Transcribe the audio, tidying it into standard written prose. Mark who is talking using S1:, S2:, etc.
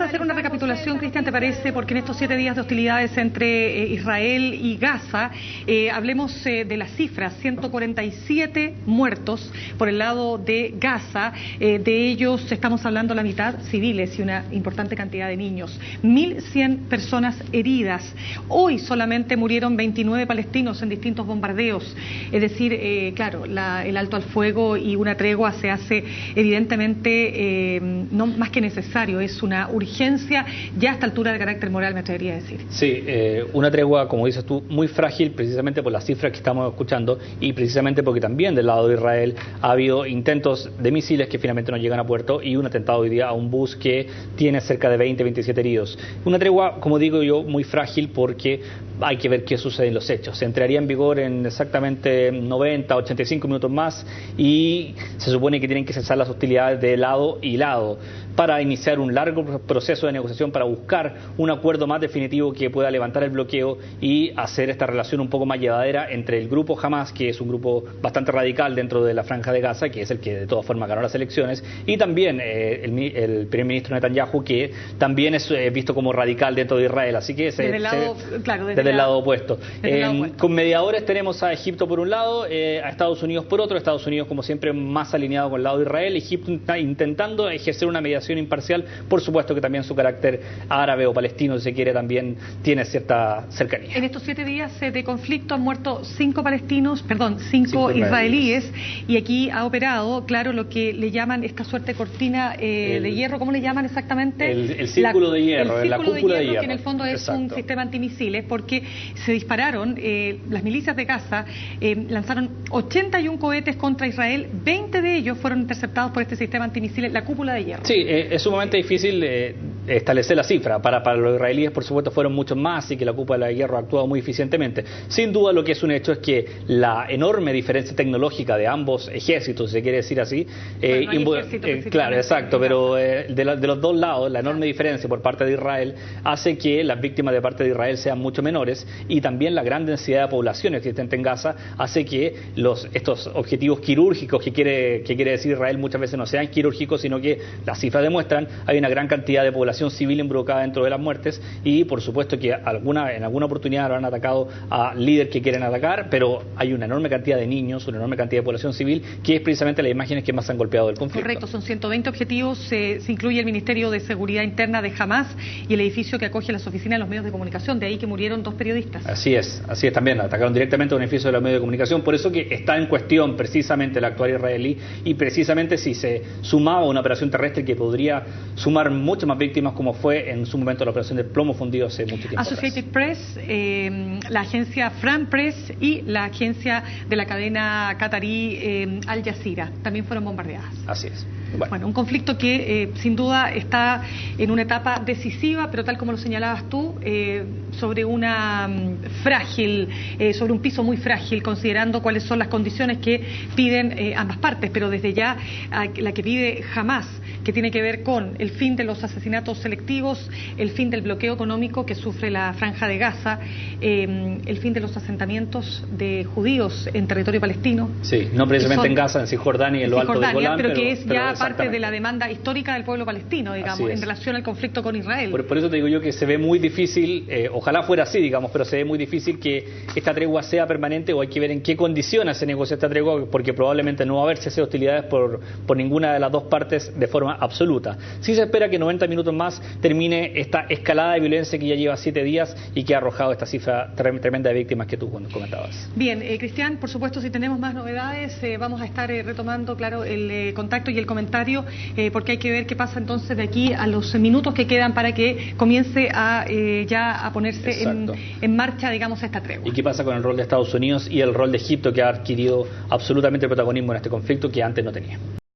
S1: hacer una recapitulación, Cristian, ¿te parece? Porque en estos 7 días de hostilidades entre Israel y Gaza, hablemos de las cifras: 147 muertos por el lado de Gaza, de ellos estamos hablando la mitad civiles y una importante cantidad de niños. 1.100 personas heridas. Hoy solamente murieron 29 palestinos en distintos bombardeos. Es decir, claro, el alto al fuego y una tregua se hace evidentemente no más que necesario, es una urgencia ya a esta altura de carácter moral, me atrevería a decir.
S2: Sí, una tregua, como dices tú, muy frágil precisamente por las cifras que estamos escuchando y precisamente porque también del lado de Israel ha habido intentos de misiles que finalmente no llegan a puerto y un atentado hoy día a un bus que tiene cerca de 27 heridos. Una tregua, como digo yo, muy frágil porque hay que ver qué sucede en los hechos. Se entraría en vigor en exactamente 90, 85 minutos más y se supone que tienen que cesar las hostilidades de lado y lado para iniciar un largo proceso de negociación para buscar un acuerdo más definitivo que pueda levantar el bloqueo y hacer esta relación un poco más llevadera entre el grupo Hamas, que es un grupo bastante radical dentro de la Franja de Gaza, que es el que de todas formas ganó las elecciones, y también el primer ministro Netanyahu, que también es visto como radical dentro de Israel, así que desde el lado opuesto. Con mediadores tenemos a Egipto por un lado, a Estados Unidos por otro. Estados Unidos, como siempre, más alineado con el lado de Israel. Egipto está intentando ejercer una mediación imparcial. Por supuesto que también su carácter árabe o palestino, si se quiere, también tiene cierta cercanía.
S1: En estos 7 días de conflicto han muerto 5 israelíes, y aquí ha operado, claro, lo que le llaman esta suerte de cortina de hierro. ¿Cómo le llaman exactamente?
S2: El círculo de hierro,
S1: la
S2: cúpula de hierro,
S1: que en el fondo es un sistema antimisiles, porque se dispararon, las milicias de Gaza lanzaron 81 cohetes contra Israel, 20 de ellos fueron interceptados por este sistema antimisiles, la cúpula de hierro.
S2: Sí, es sumamente difícil establecer la cifra. Para los israelíes, por supuesto, fueron muchos más y que la cúpula de hierro ha actuado muy eficientemente. Sin duda, lo que es un hecho es que la enorme diferencia tecnológica de ambos ejércitos, si se quiere decir así, claro, exacto, pero de los dos lados, la enorme diferencia por parte de Israel hace que las víctimas de parte de Israel sean mucho menores, y también la gran densidad de población existente en Gaza hace que estos objetivos quirúrgicos que quiere decir Israel muchas veces no sean quirúrgicos, sino que las cifras demuestran hay una gran cantidad de población civil involucrada dentro de las muertes, y por supuesto que en alguna oportunidad lo han atacado a líderes que quieren atacar, pero hay una enorme cantidad de niños, una enorme cantidad de población civil, que es precisamente las imágenes que más han golpeado del conflicto.
S1: Correcto, son 120 objetivos, se incluye el Ministerio de Seguridad Interna de Hamas y el edificio que acoge las oficinas de los medios de comunicación, de ahí que murieron 2 periodistas.
S2: Así es también, atacaron directamente a un edificio de los medios de comunicación, por eso que está en cuestión precisamente el actuar israelí, y precisamente si se sumaba una operación terrestre que podría sumar muchas más víctimas, como fue en su momento la operación de plomo fundido hace mucho tiempo
S1: Associated Press, la agencia Fran Press y la agencia de la cadena catarí Al Jazeera también fueron bombardeadas.
S2: Así es.
S1: Bueno, un conflicto que sin duda está en una etapa decisiva, pero tal como lo señalabas tú, sobre una sobre un piso muy frágil, considerando cuáles son las condiciones que piden ambas partes, pero desde ya la que pide Hamas, que tiene que ver con el fin de los asesinatos selectivos, el fin del bloqueo económico que sufre la Franja de Gaza, el fin de los asentamientos de judíos en territorio palestino.
S2: Sí, no precisamente en Gaza, en Cisjordania y en lo alto del Golán,
S1: pero que es ya parte de la demanda histórica del pueblo palestino, digamos, en relación al conflicto con Israel.
S2: Por eso te digo yo que se ve muy difícil, ojalá fuera así, digamos, pero se ve muy difícil que esta tregua sea permanente, o hay que ver en qué condiciones se negocia esta tregua, porque probablemente no va a haber cese de hostilidades por ninguna de las dos partes de forma absoluta. Sí se espera que 90 minutos más termine esta escalada de violencia que ya lleva 7 días y que ha arrojado esta cifra tremenda de víctimas que tú comentabas.
S1: Bien, Cristian, por supuesto, si tenemos más novedades, vamos a estar retomando, claro, el contacto y el comentario, porque hay que ver qué pasa entonces de aquí a los minutos que quedan para que comience ya a ponerse en marcha, digamos, esta tregua.
S2: ¿Y qué pasa con el rol de Estados Unidos y el rol de Egipto, que ha adquirido absolutamente protagonismo en este conflicto que antes no tenía?